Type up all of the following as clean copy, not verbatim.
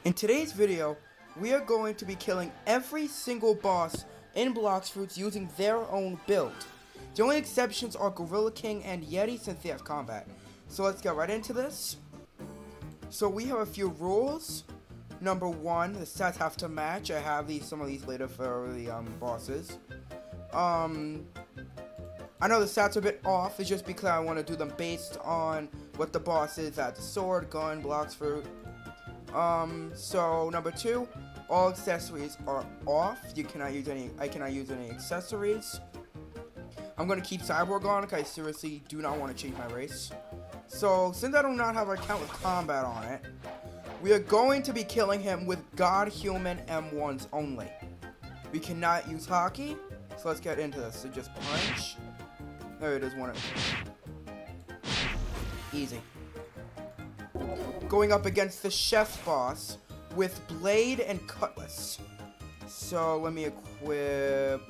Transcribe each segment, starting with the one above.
In today's video, we are going to be killing every single boss in Blox Fruits using their own build. The only exceptions are Gorilla King and Yeti since they have combat. So let's get right into this. So we have a few rules. Number one, the stats have to match. I have some of these later for the bosses. I know the stats are a bit off. It's just because I want to do them based on what the boss is at. Sword, gun, Blox Fruit. So number two, all accessories are off. I cannot use any accessories. I'm gonna keep Cyborg on because I seriously do not want to change my race. So since I do not have an account with combat on it, we are going to be killing him with God Human M1s only. We cannot use hockey, so let's get into this. So just punch. There it is, one. Easy. Going up against the chef boss with blade and cutlass. So let me equip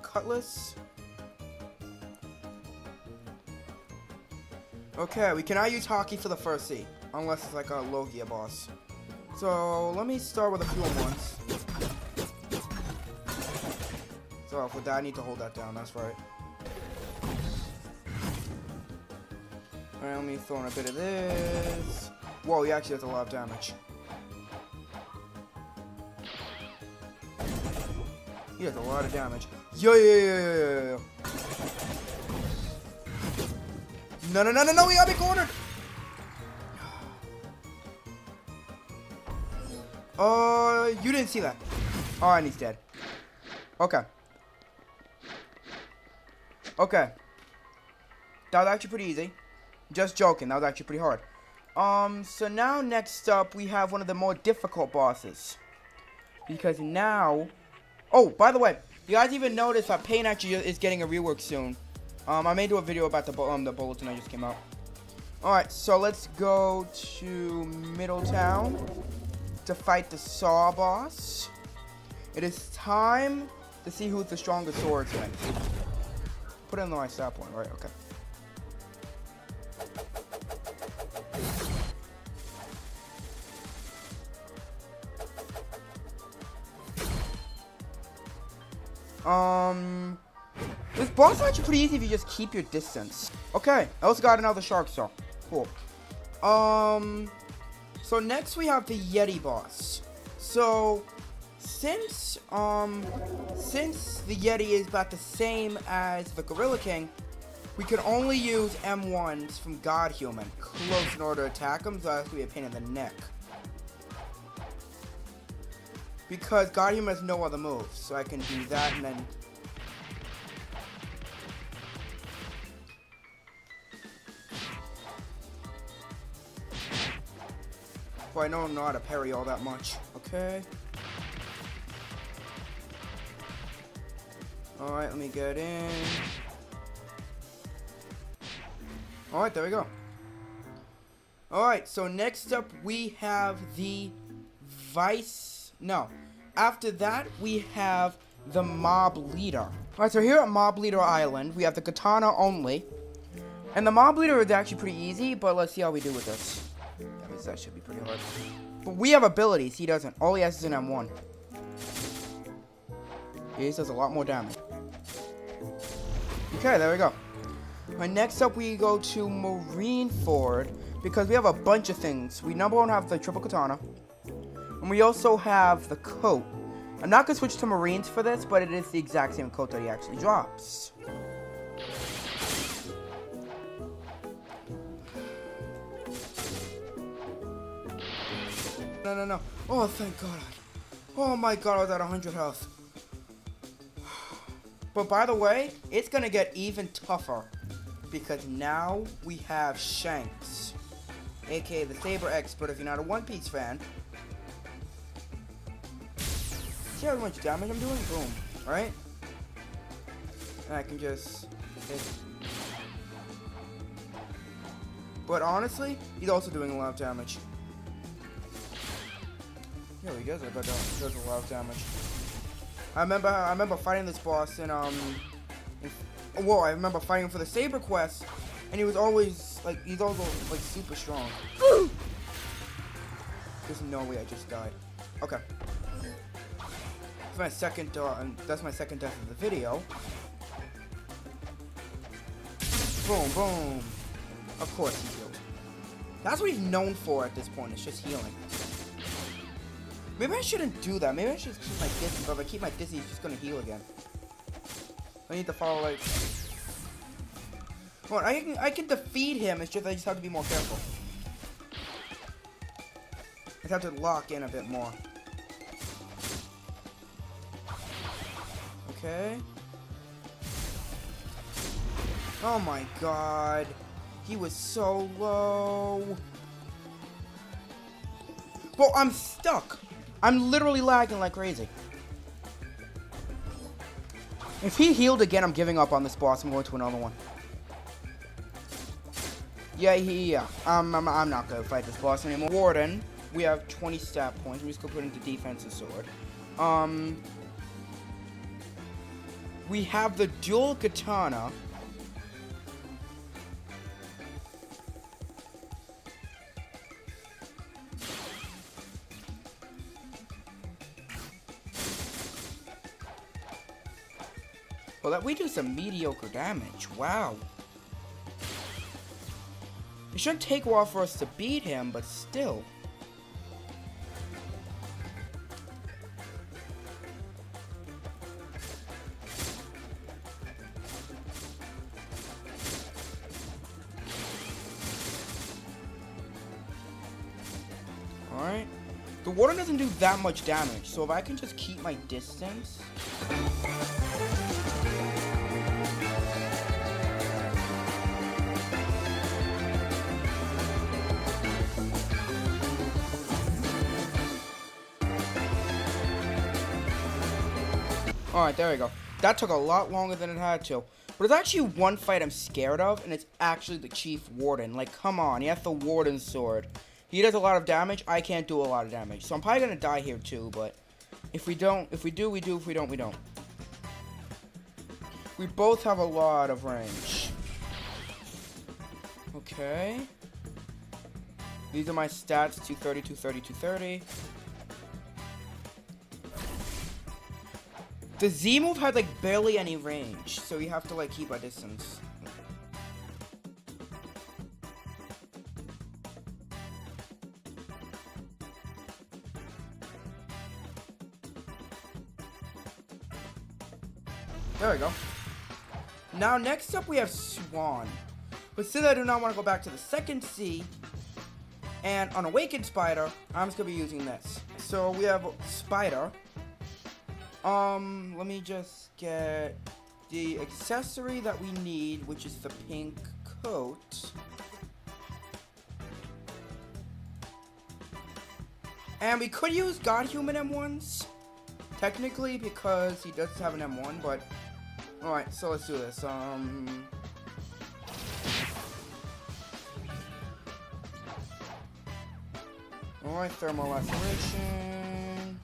cutlass. Okay, we cannot use hockey for the first C unless it's like a Logia boss. So let me start with a few ones. So for that I need to hold that down, that's right. Alright, let me throw in a bit of this. Whoa, he actually does a lot of damage. He does a lot of damage. Yo. No, he got me cornered! You didn't see that. Oh, and he's dead. Okay. That was actually pretty easy. Just joking, that was actually pretty hard. So now next up we have one of the more difficult bosses. Because now... Oh, by the way, you guys even notice that Pain actually is getting a rework soon. I may do a video about the bulletin that just came out. Alright, so let's go to Middletown to fight the Saw boss. It is time to see who's the strongest swordsman. Put it in the right stat point, right? Okay. This boss is actually pretty easy if you just keep your distance. Okay, I also got another shark saw. Cool. So next we have the Yeti boss. So since the Yeti is about the same as the Gorilla King, we can only use M1s from God Human close in order to attack him, so that's gonna be a pain in the neck. Because God Human has no other moves, so I can do that and then... Well, I don't know how to parry all that much. Okay. Alright, let me get in. Alright, there we go. Alright, so next up we have the after that, we have the Mob Leader. Alright, so here at Mob Leader Island, we have the Katana only. And the Mob Leader is actually pretty easy, but let's see how we do with this. That should be pretty hard. But we have abilities, he doesn't. All he has is an M1. He does a lot more damage. Okay, there we go. Alright, next up we go to Marineford, because we have a bunch of things. We number one have the Triple Katana. And we also have the coat. I'm not going to switch to Marines for this, but it is the exact same coat that he actually drops. No. Oh, thank God. Oh my God, I was at 100 health. But by the way, it's going to get even tougher. Because now we have Shanks. AKA the Saber Expert if you're not a One Piece fan. See how much damage I'm doing? Boom. Right? And I can just hit. But honestly, he's also doing a lot of damage. Yeah, he does a lot of damage. I remember fighting this boss in I remember fighting him for the Saber quest, and he was always like, he's also like super strong. There's no way I just died. Okay. That's my second death of the video. Boom, boom. Of course he healed. That's what he's known for at this point. It's just healing. Maybe I shouldn't do that. Maybe I should keep my distance. But if I keep my distance, he's just gonna heal again. I need to follow like. Well, I can defeat him. It's just I just have to be more careful. I just have to lock in a bit more. Okay. Oh my god. He was so low. Well, I'm stuck. I'm literally lagging like crazy. If he healed again, I'm giving up on this boss. I'm going to another one. Yeah. I'm not gonna fight this boss anymore. Warden, we have 20 stat points. I'm just gonna put into defensive sword. We have the dual katana. Well, that we do some mediocre damage. Wow. It shouldn't take a while for us to beat him, but still. Alright. The water doesn't do that much damage, so if I can just keep my distance. Alright, there we go. That took a lot longer than it had to. But there's actually one fight I'm scared of, and it's actually the Chief Warden. Like, come on, he has the Warden's sword. He does a lot of damage, I can't do a lot of damage. So I'm probably gonna die here too, but if we do, we do, if we don't, we don't. We both have a lot of range. Okay. These are my stats, 230, 230, 230. The Z move had like barely any range, so you have to like keep a distance. There we go. Now next up we have Swan. But since I do not want to go back to the second C and on Awakened Spider, I'm just gonna be using this. So we have Spider. Let me just get the accessory that we need, which is the pink coat. And we could use God Human M1s, technically, because he does have an M1, but alright, so let's do this. Alright, thermal laceration.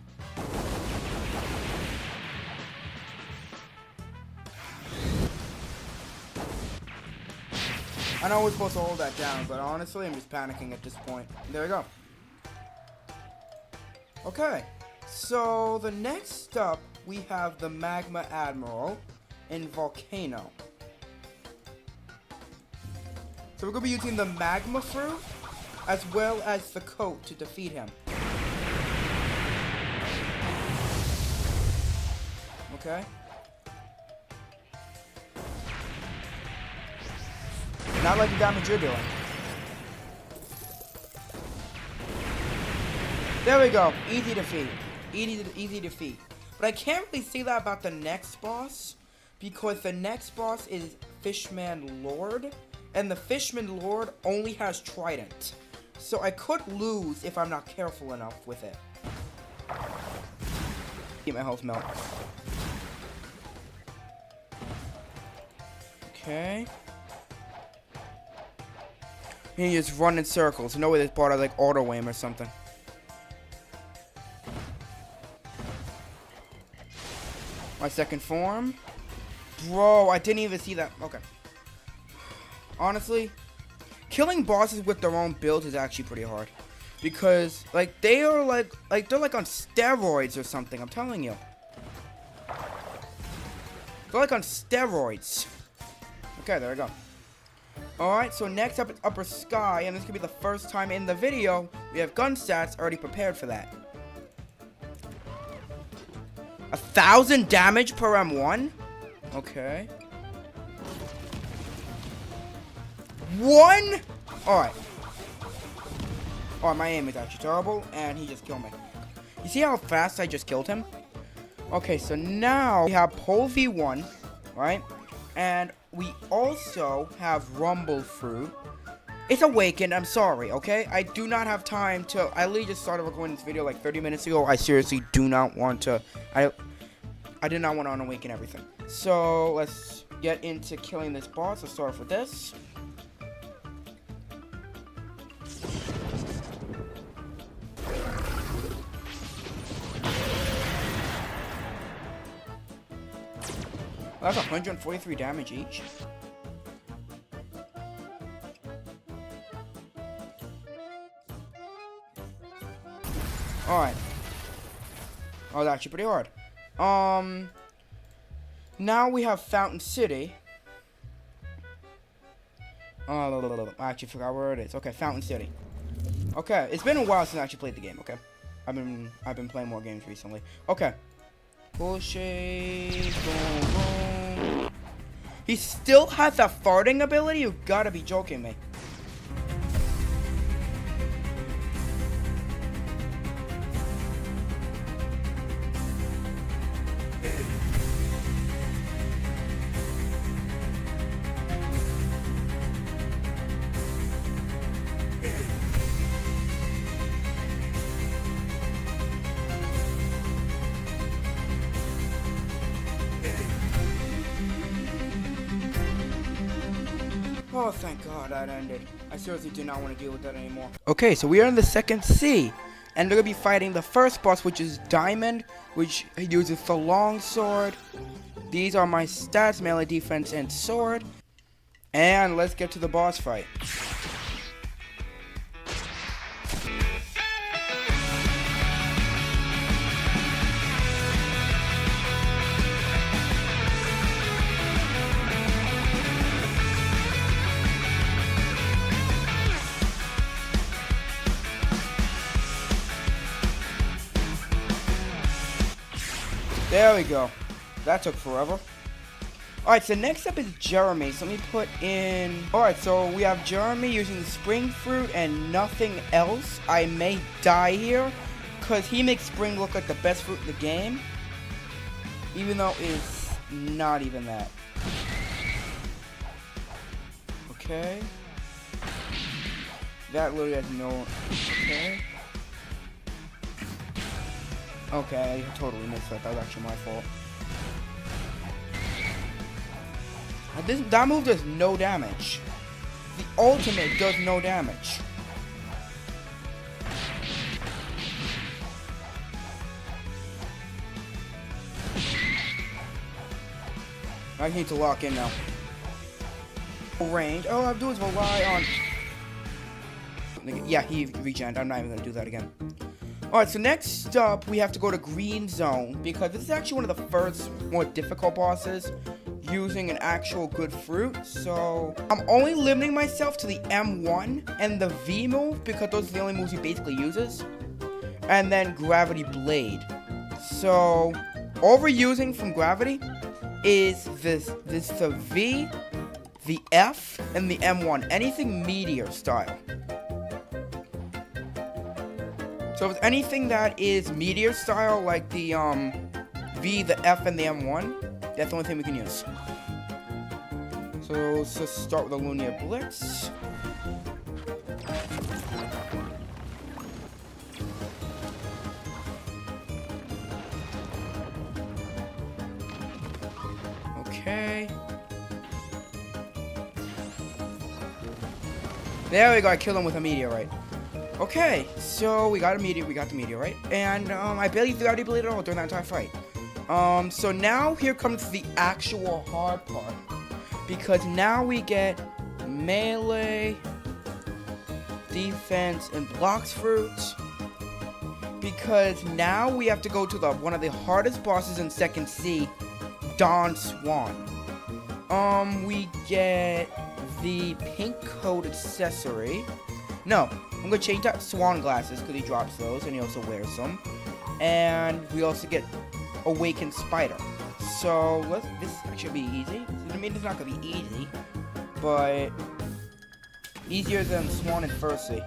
I know we're supposed to hold that down, but honestly, I'm just panicking at this point. There we go. Okay, so the next up, we have the Magma Admiral in Volcano. So we're going to be using the Magma Fruit, as well as the coat to defeat him. Okay. Not like the damage you're doing. There we go. Easy defeat. Easy defeat. But I can't really say that about the next boss, because the next boss is Fishman Lord, and the Fishman Lord only has Trident. So I could lose if I'm not careful enough with it. Keep my health melt. Okay. You just run in circles. No way this part of like auto aim or something. My second form. Bro, I didn't even see that. Okay. Honestly, killing bosses with their own builds is actually pretty hard. because like they are like they're like on steroids or something. I'm telling you, they're like on steroids. Okay, there we go. Alright, so next up is Upper Sky, and this could be the first time in the video we have gun stats already prepared for that. 1,000 damage per M1? Okay. 1? Alright. Oh, my aim is actually terrible, and he just killed me. You see how fast I just killed him? Okay, so now we have Pole V1, right? And we also have Rumble Fruit. It's Awakened, I'm sorry, okay? I do not have time to... I literally just started recording this video like 30 minutes ago. I seriously do not want to... I did not want to unawaken everything. So, let's get into killing this boss. Let's start off with this. That's 143 damage each. Alright. Oh, that's actually pretty hard. Now we have Fountain City. Oh, I actually forgot where it is. Okay, Fountain City. Okay, it's been a while since I actually played the game, okay? I've been playing more games recently. Okay. Bullshit. Boom, boom. He still has that farting ability? You gotta be joking me. Oh, thank God that ended. I seriously do not want to deal with that anymore. Okay, so we are in the second C. And they're going to be fighting the first boss, which is Diamond, which uses the long sword. These are my stats, melee, defense, and sword. And let's get to the boss fight. There we go. That took forever. Alright, so next up is Jeremy. So let me put in... Alright, so we have Jeremy using the Spring Fruit and nothing else. I may die here, because he makes Spring look like the best fruit in the game. Even though it's not even that. Okay. That literally has no... Okay. Okay, I totally missed that. That was actually my fault. That move does no damage. The ultimate does no damage. I need to lock in now. Range. All I have to do is rely on... Yeah, he regened. I'm not even going to do that again. Alright, so next up, we have to go to Green Zone, because this is actually one of the first more difficult bosses using an actual good fruit. So, I'm only limiting myself to the M1 and the V move, because those are the only moves he basically uses. And then Gravity Blade. So, all we're using from Gravity is the V, the F, and the M1. Anything Meteor style. So if it's anything that is Meteor style, like the V, the F, and the M1, that's the only thing we can use. So let's just start with the Lunar Blitz. Okay. There we go, I killed him with a meteorite. Okay, so we got the meteorite, and I barely used the Gravity Blade at all during that entire fight. So now here comes the actual hard part, because now we get melee, defense, and Blox fruits. Because now we have to go to one of the hardest bosses in Second C, Don Swan. We get the pink coat accessory. No, I'm gonna change that Swan glasses because he drops those and he also wears them. And we also get Awakened Spider. So this should be easy. I mean, it's not gonna be easy, but easier than Swan and Fursey.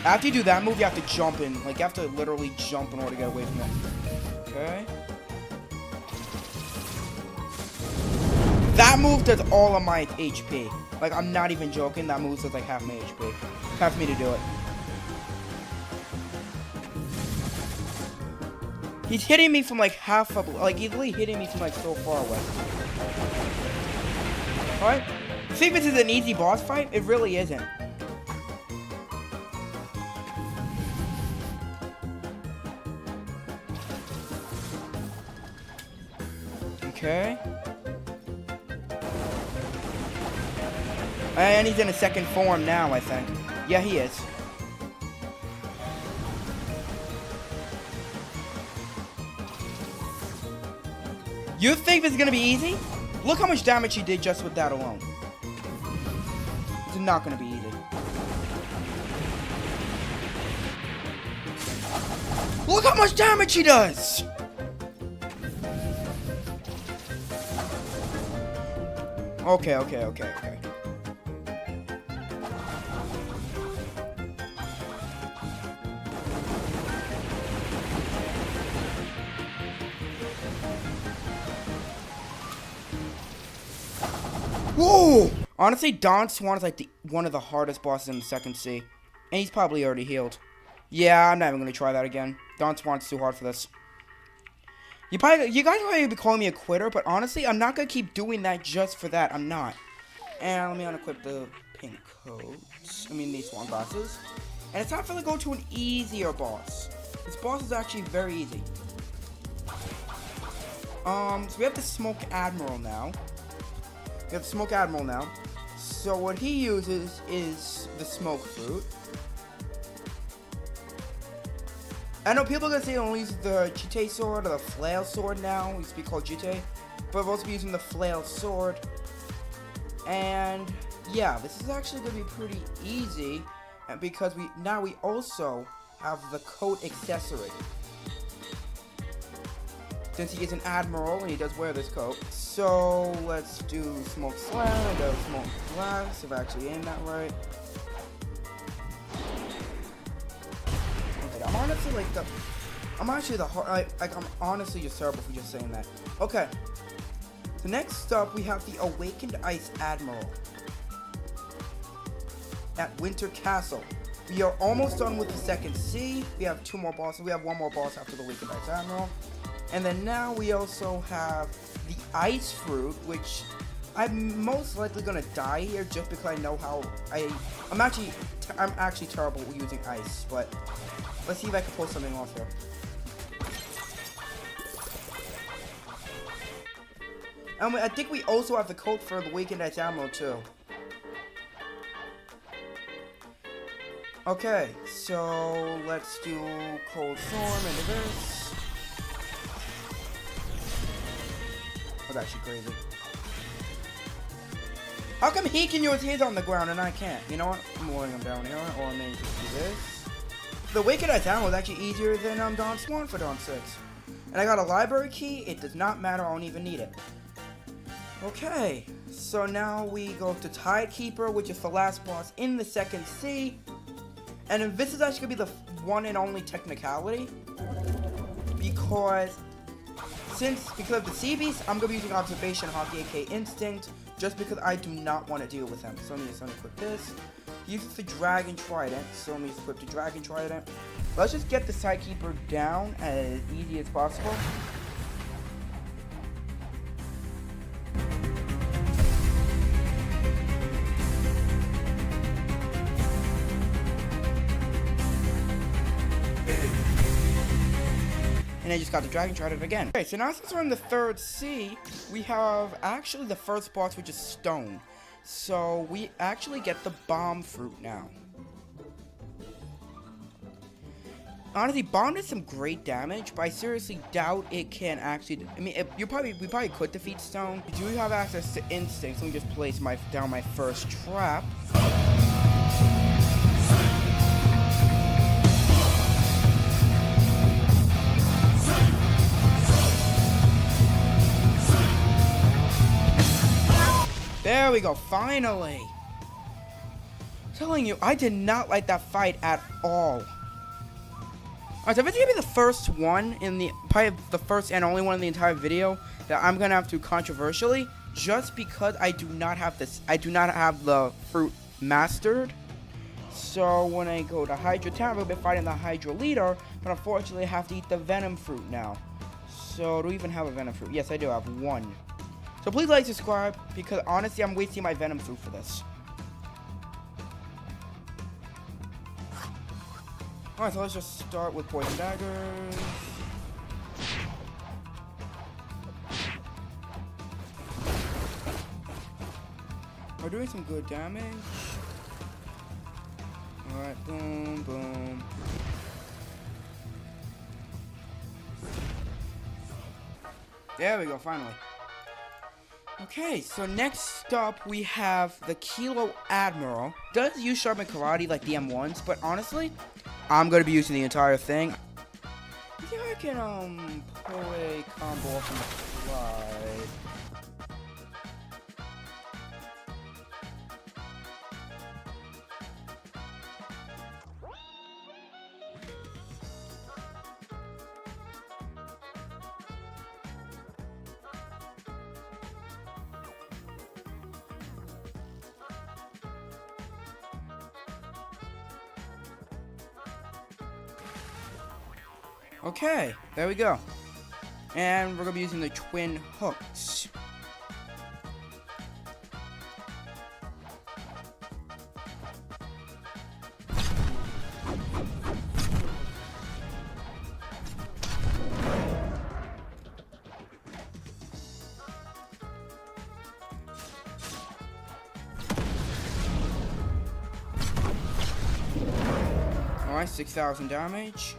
After you do that move, you have to jump in. Like, you have to literally jump in order to get away from it. Okay. That move does all of my HP. Like, I'm not even joking. That move does like half my HP. Half me to do it. He's hitting me from like half of, like, he's literally hitting me from like so far away. Alright? See if this is an easy boss fight? It really isn't. Okay. And he's in a second form now, I think. Yeah, he is. You think this is gonna be easy? Look how much damage he did just with that alone. It's not gonna be easy. Look how much damage he does! Okay. Whoa! Honestly, Don Swan is like one of the hardest bosses in the Second C. And he's probably already healed. Yeah, I'm not even gonna try that again. Don Swan's too hard for this. You guys probably be calling me a quitter, but honestly, I'm not gonna keep doing that just for that. I'm not. And let me unequip the pink coats. I mean, these Swan glasses. And it's time for to go to an easier boss. This boss is actually very easy. So we have the Smoke Admiral now. So what he uses is the Smoke Fruit. I know people are gonna say he only uses the Jite sword or the Flail sword now. It used to be called Jite. But we'll also be using the Flail sword. And yeah, this is actually gonna be pretty easy. Because we also have the coat accessory. Since he is an admiral and he does wear this coat. So let's do Smoke Slam and Smoke Blast, if I actually aim that right. Okay, I'm honestly just terrible for just saying that. Okay. So next up we have the Awakened Ice Admiral at Winter Castle. We are almost done with the Second C. We have two more bosses. We have one more boss after the Awakened Ice Admiral. And then now we also have the Ice Fruit, which I'm most likely gonna die here just because I know how I'm actually terrible at using ice, but let's see if I can pull something off here. And I think we also have the coat for the Awakened Ice Admiral too. Okay, so let's do Cold Storm into this. That's actually crazy. How come he can use his on the ground and I can't? You know what? I'm lowering him down here, or maybe just do this. The Awakened Ice Admiral was actually easier than Don Swan for Dawn 6. And I got a library key. It does not matter. I don't even need it. Okay, so now we go to Tidekeeper, which is the last boss in the Second C. And this is actually going to be the one and only technicality. Because of the Sea Beast, I'm going to be using Observation Hawk, aka Instinct, just because I do not want to deal with him. So let me just unequip this. He uses the Dragon Trident, so let me just equip the Dragon Trident. Let's just get the Tidekeeper down as easy as possible. And I just got the dragon, tried it again. Okay, so now since we're in the third sea, we have actually the first boss, which is stone. So we actually get the bomb fruit now. Honestly, bomb does some great damage, but I seriously doubt it can actually. I mean, we probably could defeat stone. We do have access to instinct. So let me just place down my first trap. There we go, finally! I'm telling you, I did not like that fight at all. Alright, so this is gonna be the first one probably the first and only one in the entire video that I'm gonna have to controversially, just because I do not have the fruit mastered. So when I go to Hydra Town, I'll be fighting the Hydra leader, but unfortunately I have to eat the venom fruit now. So do we even have a venom fruit? Yes, I do have one. So please like, subscribe, because honestly, I'm wasting my venom fruit for this. Alright, so let's just start with poison daggers. We're doing some good damage. Alright, boom, boom. There we go, finally. Okay, so next up we have the Kilo Admiral. Does use Sharpen Karate like the M1s, but honestly, I'm gonna be using the entire thing. I think I can pull a combo off on the slide. Okay, there we go. And we're going to be using the twin hooks. Alright, 6,000 damage.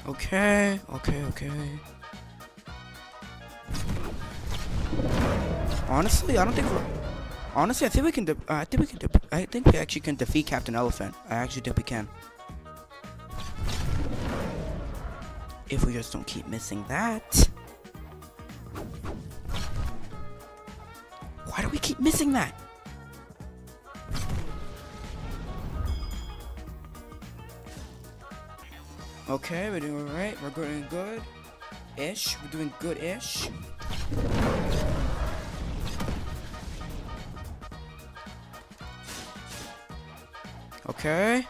Okay. Okay. Honestly, I don't think we're. Honestly, I think we can. I think we actually can defeat Captain Elephant. I actually think we can. If we just don't keep missing that. Why do we keep missing that? Okay, we're doing alright. We're doing good-ish. We're doing good-ish. Okay.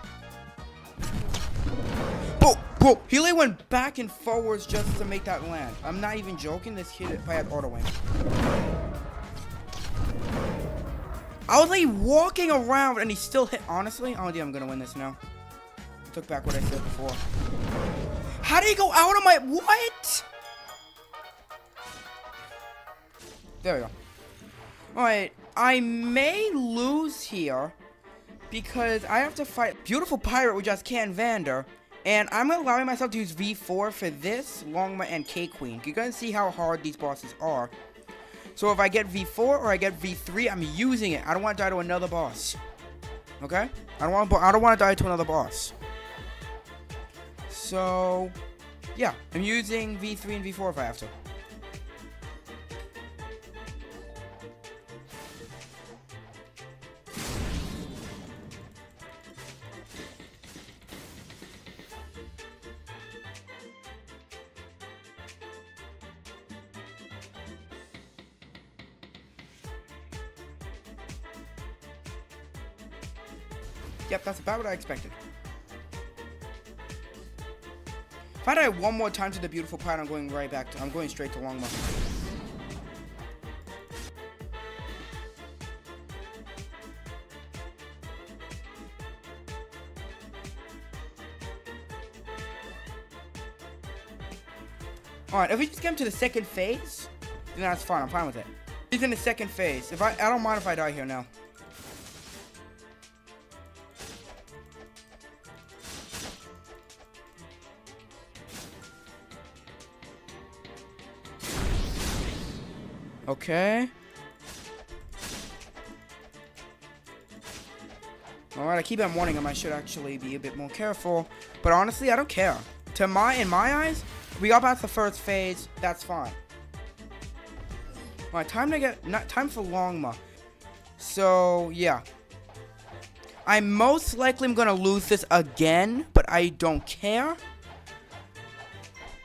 Bro, he literally went back and forwards just to make that land. I'm not even joking. This kid probably had auto aim. I was like walking around and he still hit. Honestly, I don't think I'm gonna win this now. I took back what I said before. How did he go out of my... What? There we go. Alright. I may lose here because I have to fight Beautiful Pirate with just Vander. And I'm allowing myself to use V4 for this, Longma, and K-Queen. You're going to see how hard these bosses are. So if I get V4 or I get V3, I'm using it. I don't want to die to another boss. Okay? I don't want to die to another boss. So, yeah. I'm using V3 and V4 if I have to. Yep, that's about what I expected. If I die one more time to the Beautiful Pirate, I'm going straight to Longma. Alright, if we just get him to the second phase, then that's fine. I'm fine with it. He's in the second phase. I don't mind if I die here now. Okay. Alright, I keep on warning him I should actually be a bit more careful. But honestly, I don't care. In my eyes, we got past the first phase, that's fine. Alright, time for Longma. So, yeah. I most likely am gonna lose this again, but I don't care.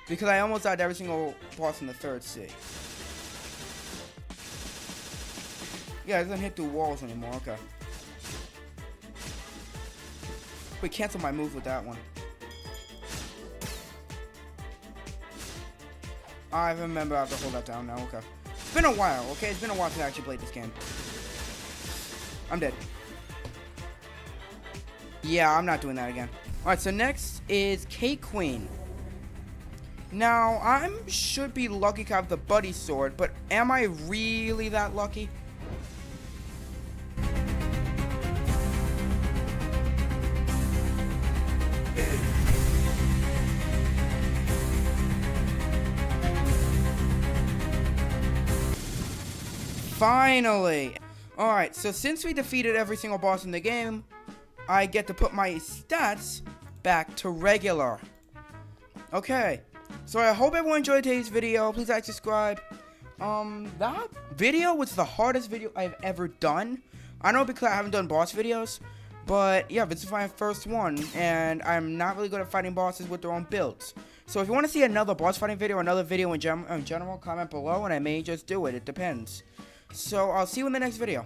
Because I almost died to every single boss in the third sea. Yeah, it doesn't hit through walls anymore, okay. Wait, cancel my move with that one. I remember I have to hold that down now, okay. It's been a while, okay? It's been a while since I actually played this game. I'm dead. Yeah, I'm not doing that again. Alright, so next is K-Queen. Now, I should be lucky to have the Buddy Sword, but am I really that lucky? Finally! Alright, so since we defeated every single boss in the game, I get to put my stats back to regular. Okay, so I hope everyone enjoyed today's video. Please like, subscribe. That video was the hardest video I've ever done. I know because I haven't done boss videos, but yeah, this is my first one, and I'm not really good at fighting bosses with their own builds. So if you want to see another boss fighting video or another video in general, comment below, and I may just do it. It depends. So I'll see you in the next video.